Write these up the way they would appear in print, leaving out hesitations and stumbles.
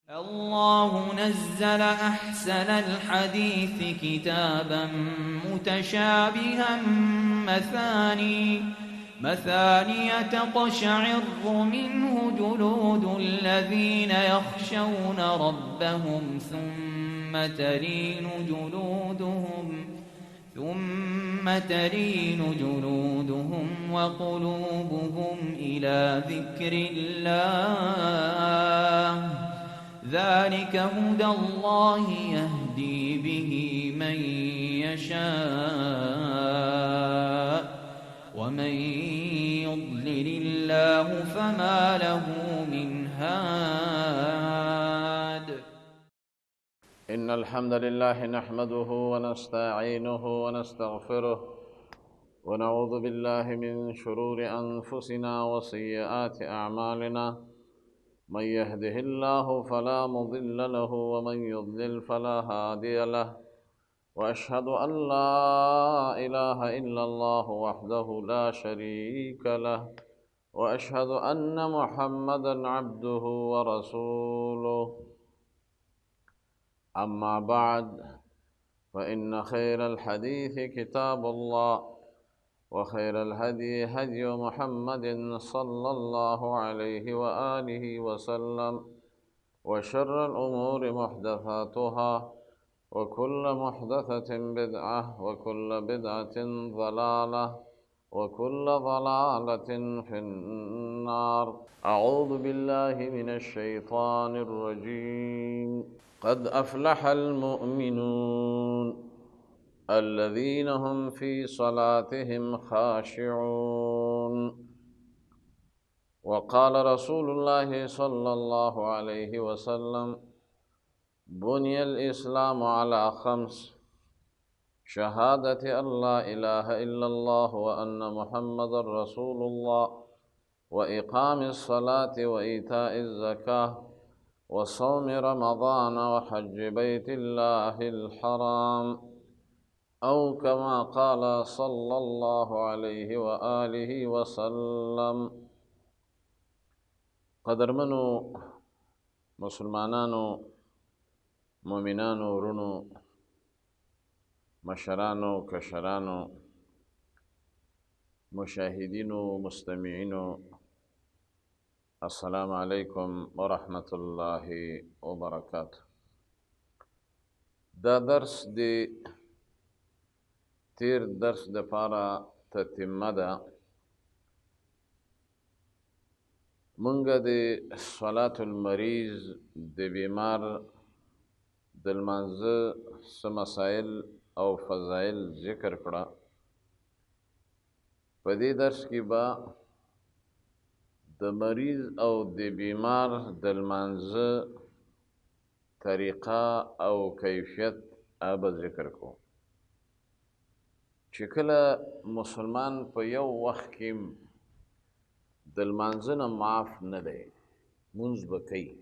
الله نزل أحسن الحديث كتابا متشابها مثاني تقشعر منه جلود الذين يخشون ربهم ثم تلين جلودهم وقلوبهم إلى ذكر الله ذلك هدى الله يهدي به من يشاء ومن يضلل الله فما له من هاد إن الحمد لله نحمده ونستعينه ونستغفره ونعوذ بالله من شرور أنفسنا وسيئات أعمالنا من يهده الله فلا مضل له ومن يضلل فلا هادي له وأشهد أن لا إله إلا الله وحده لا شريك له وأشهد أن محمدا عبده ورسوله أما بعد فإن خير الحديث كتاب الله وخير الهدي هدي محمد صلى الله عليه وآله وسلم وشر الأمور محدثاتها وكل محدثة بدعة وكل بدعة ضلالة وكل ضلالة في النار أعوذ بالله من الشيطان الرجيم قد أفلح المؤمنون الذين هم في صلاتهم خاشعون وقال رسول الله صلى الله عليه وسلم بني الإسلام على خمس شهادة أن لا إله إلا الله وأن محمد رسول الله وإقام الصلاة وإيتاء الزكاة وصوم رمضان وحج بيت الله الحرام أو كما قال صلى الله عليه وآله وسلم قدرمنو مسلمانانو مؤمنانو ورونو مشرانو کشرانو مشاهدینو مستمعینو السلام علیکم ورحمة الله وبرکاته. دا درس دی تیر درس د پاره تتمه ده. مونږ د صلاة المریض د بیمار د لمانځه څه مسایل او فضایل ذکر کړه. په دې درس کې به د مریض او د بیمار د لمانځه طریقه او کیفیت به ذکر کوو. چې کله مسلمان په یو وخت کې د لمانځه نه معاف نه دی، مونځ به کوي.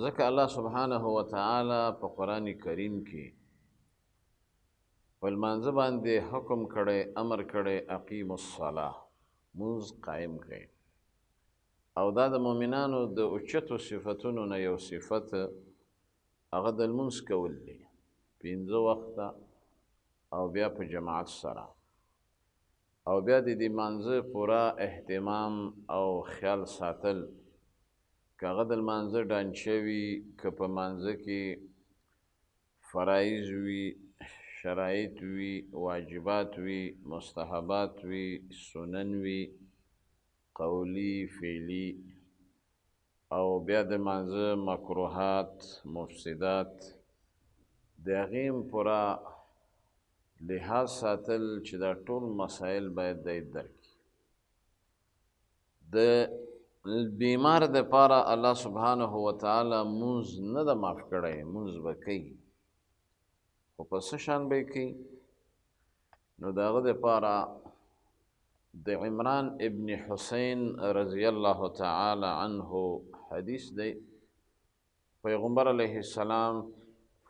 ځکه الله سبحانه وتعالی په قرآن کریم کې په لمانځه باندې حکم کړی، امر کړی اقیم الصلاة، مونځ قائم کړئ. او دا د مؤمنانو د اوچتو صفتونو نه یو صفت هغه د لمونځ کول دی، 5 وخته او بیا په جماعت سره، او بیا د دې لمانځه پوره اهتمام او خیال ساتل. که هغه د لمانځه ډانچه وي، که په لمانځه کې فرایض وي، شرایط وي، واجبات وي، مستحبات وي، سنن وي، قولی فعلی، او بیا د لمانځه مکروهات مفسدات، د هغې هم پوره لحاظ ساتل چې دا ټول مسایل باید دی درک کړي. د بیمار دپاره الله سبحانه وتعالی مونځ نه ده معاف کړی، مونځ به کوي، خو په څه شان به یې کوي؟ نو د هغه دپاره د عمران ابن حسین رضی الله تعالی عنه حدیث دی. پیغمبر علیه السلام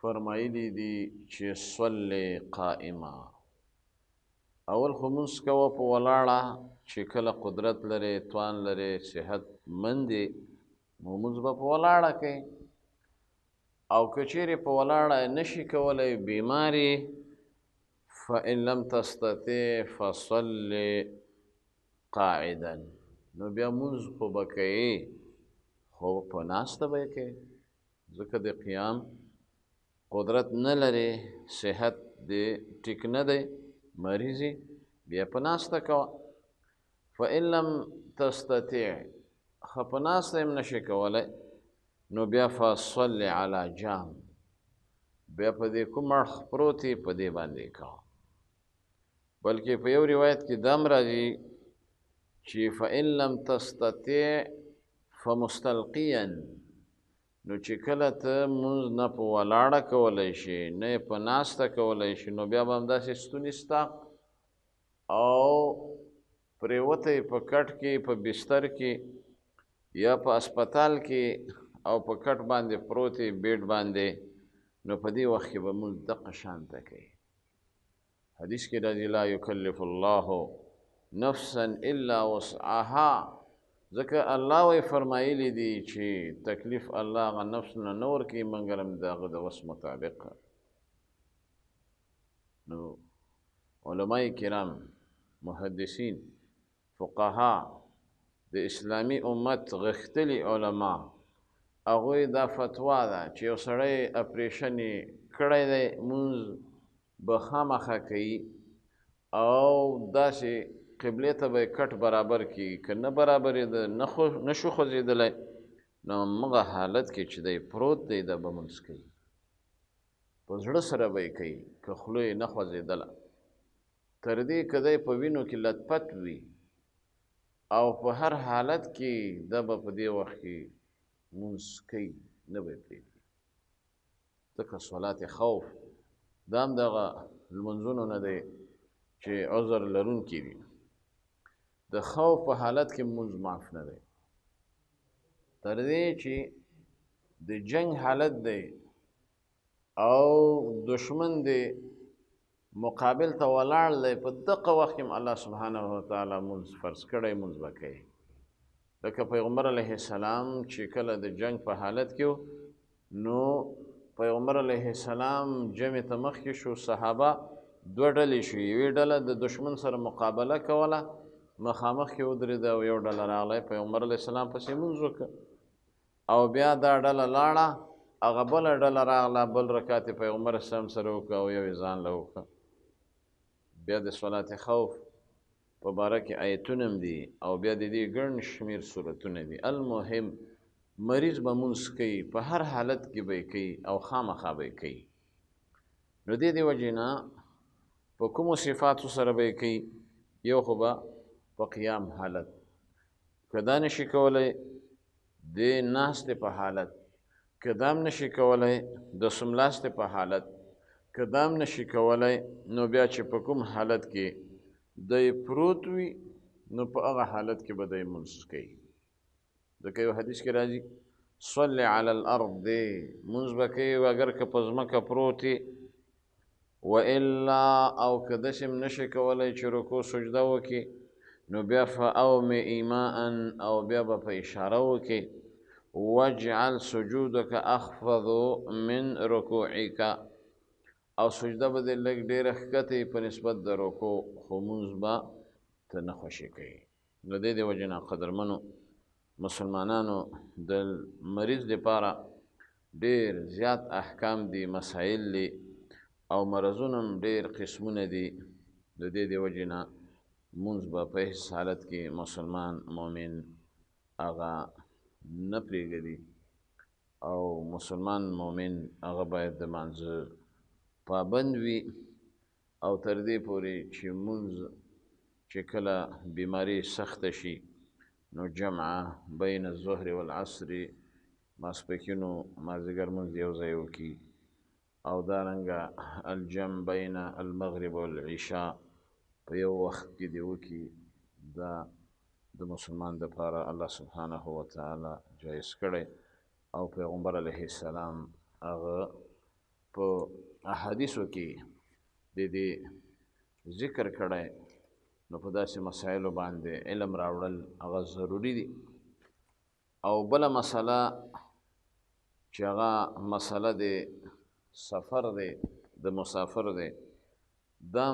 فرمایلی دی چې صلی قائما، اول خو مونځ کوه په ولاړه، چې کله قدرت لرې، توان لرې، صحت مند یې، مونځ به په ولاړه کوي، او که چیرې په ولاړه نشي کولی، بیماري، فإن لم تستطع فصل قاعدا، نو بیا مونځ خو به کوي خو په ناسته به یې کوي، ځکه د قیام قدرت نه لري، صحت دې ټیک نه دی، مریض بیا په ناسته کوه. فإن لم تستطع، خو په ناسته هم نشي کولی، نو بیا فصل علی جام، بیا په دې کوم اړخ پروت یې په دې باندې کوه. بلکې په یو روایت کې دا هم راځي چې فإن لم تستطع فمستلقیا، نو چې کله ته مونځ نه په ولاړه کولی شي نه یې په ناسته کولی شي، نو بیا به همداسې ستوني ستا او پرېوتی په کټ کې، په بستر کې یا په اسپتال کې او په کټ باندې پروت یې بیډ باندې، نو په دې وخت کې به مونځ دقه شانته کوي. حدیث کې راځي لا یکلف الله نفسا الا وسعها، ځکه الله وی فرمایلی دي چې تکلیف الله هغه نفس نه نه ورکوي مګر هم د هغه د وس مطابق. نو علماء کرام، محدثین، فقها، د اسلامي امت غښتلي علما، هغوی دا فتوا ده چې یو سړی اپریشن یې کړی دی، مونځ به خامخا کوي او داسې قبلې ته به یې کټ برابر کړي، که نه برابر یې نه شو خوځېدلی، نو همغه حالت کې چې دی پروت دی دا به مونځ کوي، په زړه سره به یې کوي، که خوله یې نه خوځېدله، تر دې که دی په وینو کې لطپت وي او په هر حالت کې دا به په دې وخت کې مونځ کوي، نه به یې پرېږدي. ځکه صلات خوف دا هم دغه لمونځونو نه دی چې عذر لرونکي وي. د خوف په حالت کې مونځ معاف نه دی، تر دې چې د جنگ حالت دی او دشمن دی مقابل ته ولاړ دی، په دغه وخت کې الله سبحانه وتعالی مونځ فرض کړی، مونځ به کوي. لکه پیغمبر علیه السلام چې کله د جنگ په حالت کې نو پیغمبر علیه السلام جمع ته مخکې شو، صحابه دوه ډلې شو، یوې ډله د دشمن سره مقابله کوله، مخامخ کې ودرېده، او یو ډله راغلی پیغمبر علیه السلام پسې مونځ وکړه، او بیا دا ډله لاړه، هغه بله ډله راغله، بل رکعت یې پیغمبر اسلام سره وکړه او یو یې ځان له وکړه. بیا د صلات خوف په باره کې آیتونه هم دي او بیا د دې ګڼ شمېر صورتونه دي. المهم مریض به مونځ کوي، په هر حالت کې به یې کوي او خامخا به یې کوي. نو دې وجې نه په کومو صفاتو سره به یې کوي؟ یو خو به په قیام حالت، که دا نشي کولی د ناستې په حالت، که دا هم نشي کولی د سملاستې په حالت، که دا هم نشي کولی، نو بیا چې په کوم حالت کې دی پروت وي نو په هغه حالت کې به دی مونځ کوي. ځکه یو حدیث کې راځي صل علی الارض، دی مونځ به کوي اگر که په ځمکه پروت وي، والا او که داسې هم نشي کولی چې رکوع سجده وکړي، نو بیا فاومئ ماء، او بیا به په اشاره وکړي واجعل سجودک اخفض من رکوعک، او سجده به دې لږ ډېره ښکته په نسبت د رکوع، خو مونځ به ته نه خوشي کوي. د دې وجې نه قدرمنو مسلمانانو د مریض لپاره ډېر زیات احکام دي، مسایل دي او مرضونه هم ډېر قسمونه دي. د دې وجې نه مونځ به په هیڅ حالت کې مسلمان مؤمن هغه نه پرېږدي، او مسلمان مؤمن هغه باید د مانځه پابند وي، او تر دې پورې چې مونځ چې کله بیماري سخته شي نو جمعه بین الظهر والعصر، ماسپښین او مازدیګر مونځ یو ځای وکړي، او دارنګه الجمع بین المغرب والعشاء په یو وخت کې دې وکړي. دا د مسلمان دپاره الله سبحانه وتعالی جایز کړی، او پیغمبر علیه السلام هغه په احادیثو کې د دې ذکر کړی. نو په داسې مسایلو باندې علم راوړل هغه ضروري دي. او بله مسله چې هغه مسله د سفر دی د مسافر دی دا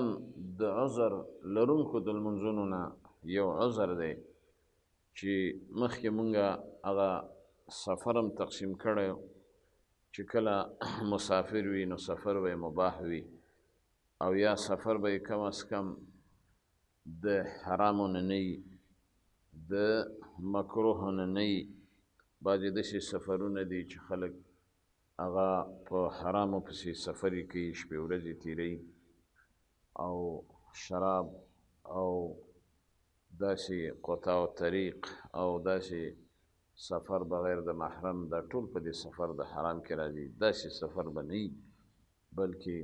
د عذر لرونکو د لمونځونو نه یو عذر دی چې مخکې مونږه هغه سفر هم تقسیم کړی چې کله مسافر وي نو سفر به مباح وي او یا سفر به کم از کم د حرامو نه نه وي د مکروه نه نه وي بعضې داسې سفرونه دي چې خلک هغه په حرامو پسې سفرې کوي شپې ورځې تیروي او شراب او داسې قطاع طریق او داسې سفر بغیر د محرم دا ټول په دې سفر د حرام کې راځي داسې سفر به نه وي بلکې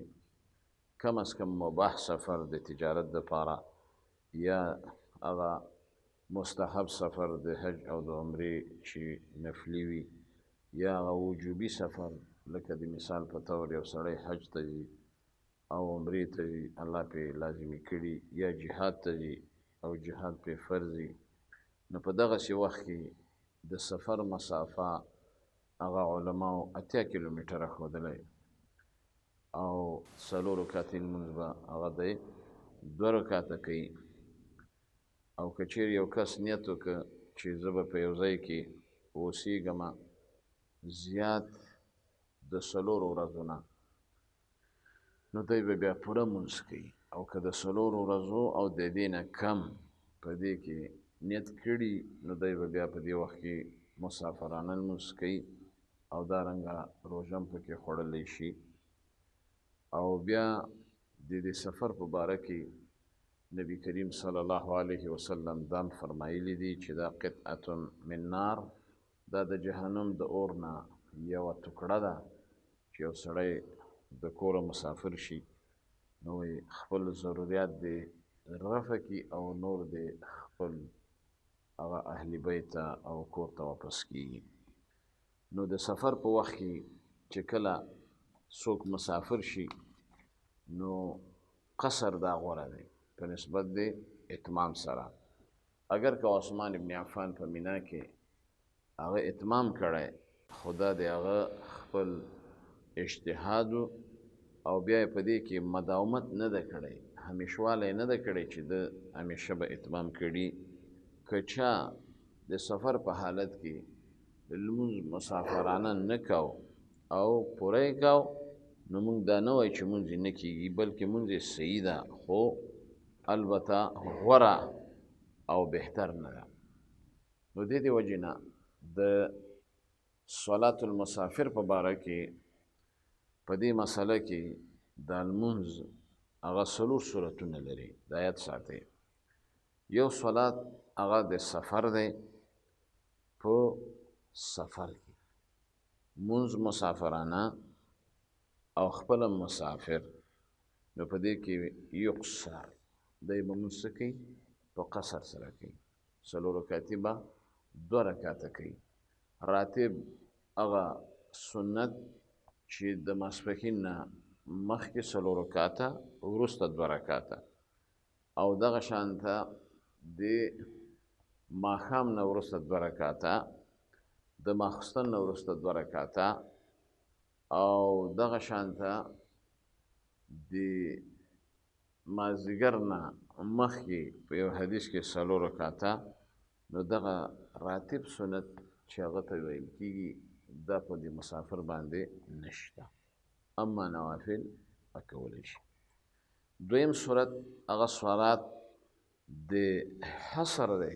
کم از کم مباح سفر د تجارت دپاره یا هغه مستحب سفر د حج او د عمرې چې نفلي وي یا هغه وجوبي سفر لکه د مثال په طور یو سړی حج ته ځي او عمرې ته ځي الله پرې لازمي کړي یا جهاد ته ځي او جهاد پرې فرض وي نو په دغسې وخت کې د سفر مسافه هغه علماو 8 کیلومتره ښودلی او 4 رکعتې لمونځ به هغه دی 2 رکعته کوي او که چیرې یو کس نیت وکړه چې زه به په یو ځای کې اوسېږم زیات د 4 ورځو نه نو دی به بیا پوره لمونځ کوي او که د 4 ورځو او د دې نه کم په دې کې نیت کړي نو دی به بیا په دې وخت کې مسافرانه لمونځ کوي او دارنګه روژه هم پکې خوړلی شي او بیا د دې سفر په باره کې نبی کریم صلی الله علیه وسلم دام فرمایلی دي چې دا قطعة من نار دا د جهنم د اور نه یوه ټوکړه ده چې یو سړی د کوره مسافر شي نو خپل ضروریات دې رفع کړي او نور دې خپل هغه اهل بیت او کور ته واپس کیږي نو د سفر په وخت کې چې کله څوک مسافر شي نو قصر دا غوره دی په نسبت د اتمام سره اگر که عثمان ابن عفان په مینا کې هغه اتمام کړی خدا د هغه خپل اجتهاد او بیا په دې کې مداومت نه ده کړی همیشوالی نه ده کړی چې د همیشه به اتمام کړي که چا د سفر په حالت کې لمونځ مسافرانه نه کو او پوره یې کو نو موږ دا نه وایو چې مونځ یې نه کېږي بلکې مونځ یې صحیح ده خو البته غوره او بهتر نه ده نو د دې وجې نه د صلات المسافر په باره کې په دې مسله کې د لمونځ هغه 4 صورتونه لري د آیت ساتئ یو صلات هغه د سفر دی په سفر کې مونځ مسافرانه او خپل مسافر نو په دې کې یقصر دی به مونځ څه کوي په قصر سره کوي 4 رکعتې به 2 رکعته کوي راتب هغه سنت چې د ماسپښین نه مخکې 4 رکعته وروسته 2 رکعته او دغه شانته د ماښام نه وروسته 2 رکعته د ماخستن نه وروسته 2 رکعته او دغه شانته د مازدیګر نه مخکې په یو حدیث کې 4 رکعته نو دغه راتب سنت چې هغه ته ویل کېږي دا په دې مسافر باندې نشته اما نوافل کولی شي دویم صورت هغه صلات د حصر دی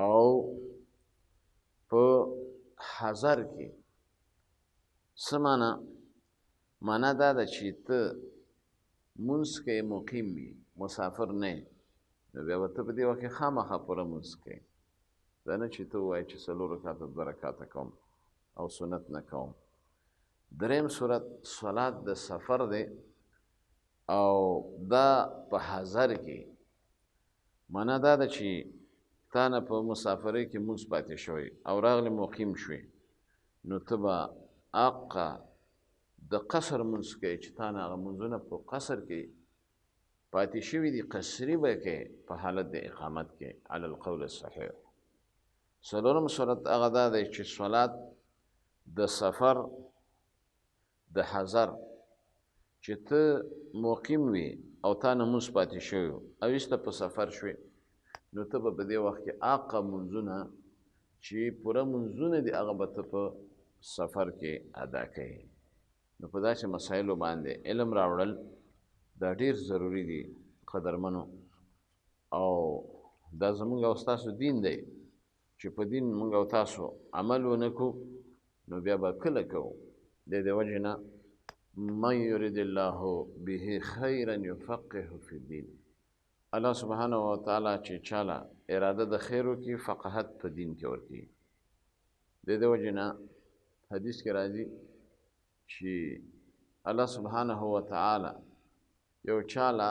او په حضر کې څه معنا دا ده چې ته مونځ کوې مقیم وي مسافر نه نو بیا به ته په دې وخت کې خامخا پوره مونځ کوې دا نه چې ته ووایې چې 4 رکعته 2 رکعته کوم او سنت نه کوم دریم صورت صلات د سفر دی او دا په حضر کې معنا دا ده چې تا نه په مسافرۍ کې مونځ پاتې شوی او راغلی مقیم شوی نو ته به اقا د قصر مونځ کوې چې تا نه هغه مونځونه په قصر کې پاتې شوي دي قصري به کوې په حالت د اقامت کې علی القول الصحیح څلورم صورت هغه دا دی چې صلات د سفر د حضر چې ته مقیم وي او تا نه مونځ پاتې شوی او ایسته په سفر شوې نو ته به په دې وخت کې هغه مونځونه چې پوره مونځونه دي هغه به ته په سفر کې ادا کوې. نو په داسې مسایلو باندې علم راوړل دا ډېر ضروري دي قدرمنو، او دا زمونږ او ستاسو دین دی چې په دین مونږ او تاسو عمل ونه کړو نو بیا به کله کوو. د دې وجې نه من یرید الله به خیرا یفقهه فی الدین، الله سبحانه وتعالی چې چاله اراده د خیر وکړي فقاهت په دین کې ورکړي. د دې وجې نه حدیث کې راځي چې الله سبحانه وتعالی یو چاله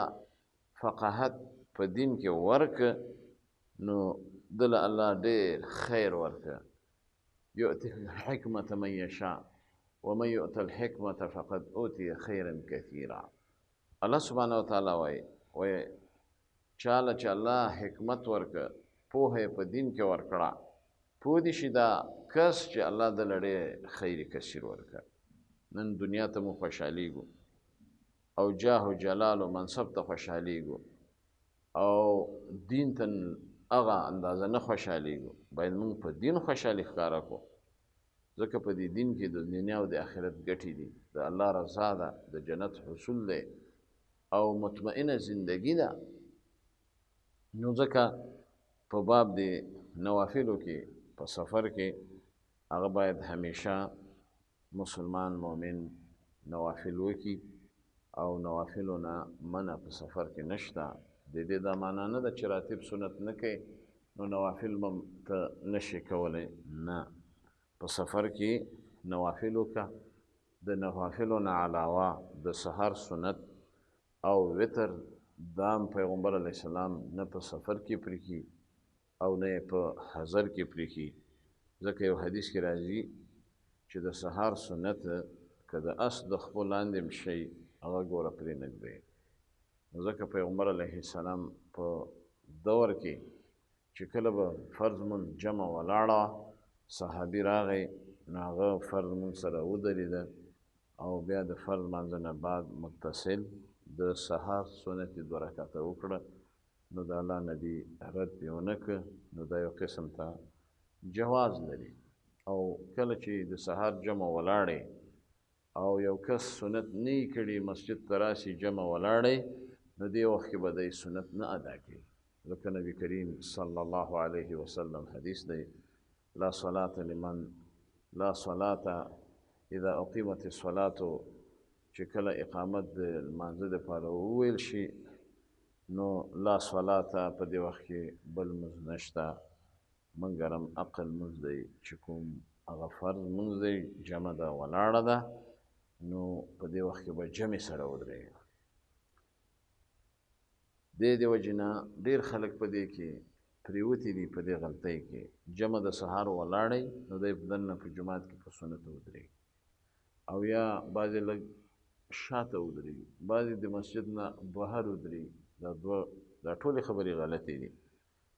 فقاهت په دین کې ورکړه نو دله الله ډېر خیر ورکړه. یؤتی الحکمة من یشاء ومن یؤت الحکمة فقد اوتی خیرا کثیرا. الله سبحانه وتعالی وایي چاله چې الله حکمت ورکړه، پوهه په دین کې ورکړه، پوه دې شي دا کس چې الله دله ډېر خیر کثیر ورکړه. نن دنیا ته مو خوشحالیږو او جاه و جلال و منصب ته خوشحالیږو او دین ته هغه اندازه نه خوشحالیږو. باید موږ په دین خوشحالي ښکاره کړو، ځکه په دې دین کې د دنیا او د آخرت ګټې دي، د الله رضا ده، د جنت حصول دی او مطمئنه زندگی ده. نو ځکه په باب د نوافلو کې په سفر کې هغه باید همیشه مسلمان مؤمن نوافل وکړي او نوافلو نه منع په سفر کې نشته. د دې دا معنا نه ده چې راتب سنت نه کوي نو نوافل به ته نشي کولی، نه، په سفر کې نوافل وکړه. د نوافلو نه علاوه د سحر سنت او وتر دام پیغمبر علیه السلام نه په سفر کې پرېښي او نه په حضر کې پرېښي، ځکه یو حدیث کې راځي چې د سحر سنت که د اس د خپل لاندې هم شي هغه ګوره پرې نه ږدئ. ځکه پیغمبر علیه السلام په دور کې چې کله به فرض مونځ جمع ولاړه صحابي راغی نو هغه فرض مونځ سره ودرېده او بیا د فرض لمانځه نه بعد متصل د سحر سنت 2 رکعته وکړه. نو د الله نبي رد یې ونه کړ، نو دا یو قسم ته جواز لري. او کله چې د سحر جمع ولاړې او یو کس سنت نه یې کړي مسجد ته راسي جمع ولاړې نو دې وخت کې به دی سنت نه ادا کوي، ځکه نبي کریم صلی الله علیه وسلم حدیث دی لا صلاة لمن لا صلاة اذا اقیمت الصلاة، چې کله اقامت د لمانځه دپاره وویل شي نو لا صلاة په دې وخت کې بل مونځ نشته مګر هم عقل مونځ دی چې کوم هغه فرض مونځ دی جمع ده ولاړه ده نو په دې وخت کې به جمع سره ودرېږي. دې وجې نه ډېر خلک په دې کې پرېوتي دي، په دې غلطۍ کې جمع د سهار ولاړی نو دی دننه په جومات کې په سنت ودرېږي او یا بعضې لږ شاته ودرېږي، بعضې د مسجد نه بهر ودرېږي. دا ټولې خبرې غلطې دي،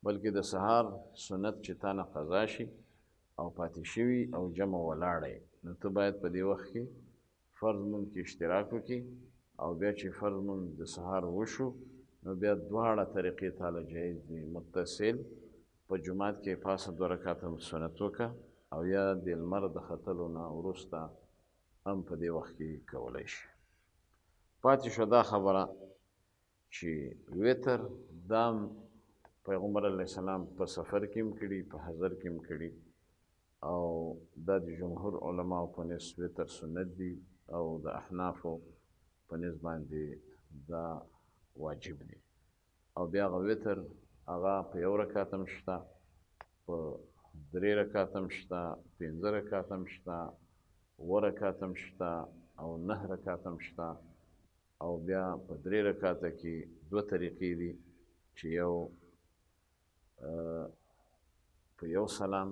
بلکې د سهار سنت چې تا نه قضا شي او پاتې شوي او جمع ولاړی نو ته باید په دې وخت کې فرض مونځ کې اشتراک وکړي او بیا چې فرض مونځ د سهار وشو نو بیا دواړه طریقې تاله جایز دي، متصل په جومات کې پاسه 2 رکعته سنت وکړه او یا د لمر د ختلو نه وروسته هم په دې وخت کې کولی شي. پاتې شو دا خبره چې وتر دام پیغمبر علیه السلام په سفر کې هم کړي په حضر کې هم کړي او دا د جمهور علماو په نس وتر سنت دي او د احنافو په نس باندې دا واجب دی. او بیا هغه وتر هغه په 1 رکعت هم شته، په 3 رکعت هم شته، 5 رکعت هم شته، 7 رکعت هم شته او 9 رکعت هم شته. او بیا په 3 رکعته کې 2 طریقې دي چې یو په 1 سلام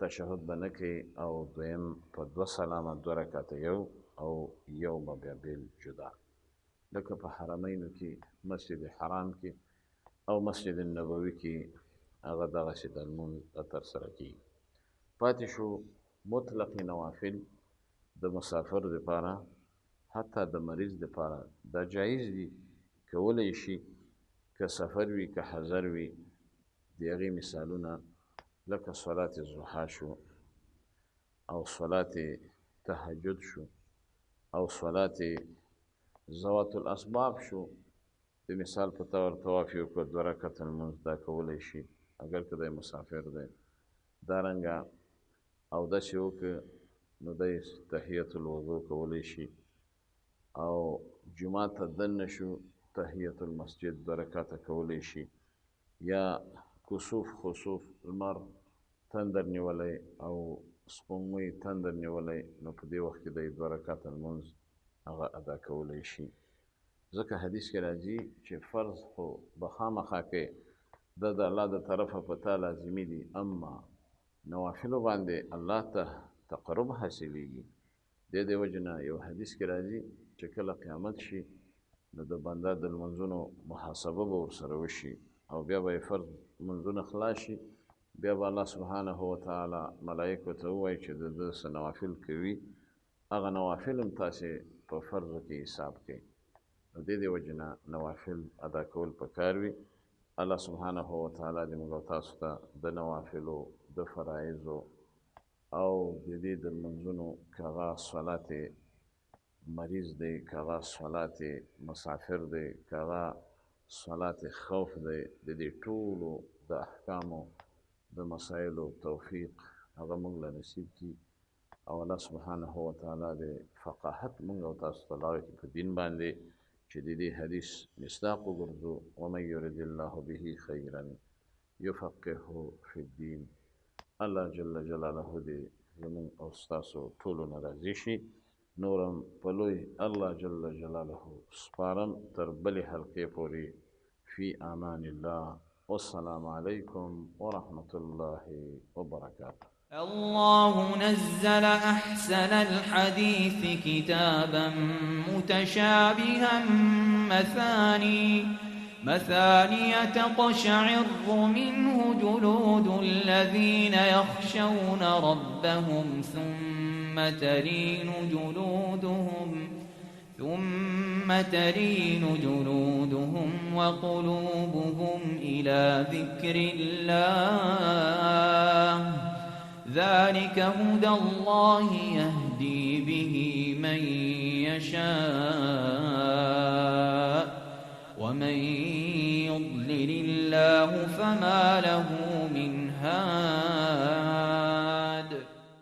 تشهد به نه کوي او دویم په 2 سلامه 2 رکعته یو او یو به بیا بیل جدا، لکه په حرمینو کې مسجد حرام کې او مسجد النبوي کې هغه دغسې د لمونځ ترسره کېږي. پاتې شو مطلقې نوافل د مسافر دپاره، حتی د مریض دپاره دا جایز دي، کولی شي، که سفر وي که حضر وي. د هغې مثالونه لکه صلات الضحا شو، او صلات تهجد شو، او صلات ذوات الاسباب شو. د مثال په طور طواف یې وکړ 2 رکعته لمونځ، دا کولی شي اگر که دی مسافر دی. دارنګه اودس یې وکړ نو دی تحیة الوضو کولی شي، او جمعه ته دننه شو تحیة المسجد 2 رکعته کولی شي. یا کسوف خسوف لمر تندر نیولی او سپوږمۍ تندر نیولی، نو په دې وخت کې دی 2 رکعته لمونځ هغه ادا کولی شي. ځکه حدیث کې راځي چې فرض خو به خامخا کوې، دا د الله د طرفه په تا لازمي دي، اما نوافلو باندې الله ته تقرب حاصلېږي. د دې وجې نه یو حدیث کې راځي چې کله قیامت شي نو د بنده د لمونځونو محاسبه به ورسره وشي، او بیا به یې فرض لمونځونه خلاص شي. بیا به الله سبحانه وتعالی ملایکو ته ووایي چې د ده څه نوافل کوي، هغه نوافل هم تاسې په فرضو کې حساب کوي. نو د دې وجې نه نوافل ادا کول پکار وي. الله سبحانه وتعالی دې موږ او تاسو ته د نوافلو، د فرایضو، او د دې د لمونځونو که هغه صلات مریض دی، که هغه صلات مسافر دی، که هغه صلات خوف دی، د دې ټولو د احکامو د مسایلو توفیق هغه موږ له نصیب کړي، او الله سبحانه وتعالی د فقاهت موږ او تاسو ته راکړي په دین باندې، چې د دې حدیث مصداق وګرځو: ومن یرد الله به خیرا یفقهه فی الدین. الله جل جلاله دې زموږ او ستاسو ټولو نه راضي شي. نورم په لوی الله جل جلاله سپارم تر بلې حلقې پورې. فی امان الله، والسلام علیکم ورحمة الله وبرکاته. الله نزل أحسن الحديث كتابا متشابها مثاني تقشعر منه جلود الذين يخشون ربهم ثم تلين جلودهم وقلوبهم إلى ذكر الله. ذلك هدى الله يهدي به من يشاء ومن يضلل الله فما له من هاد.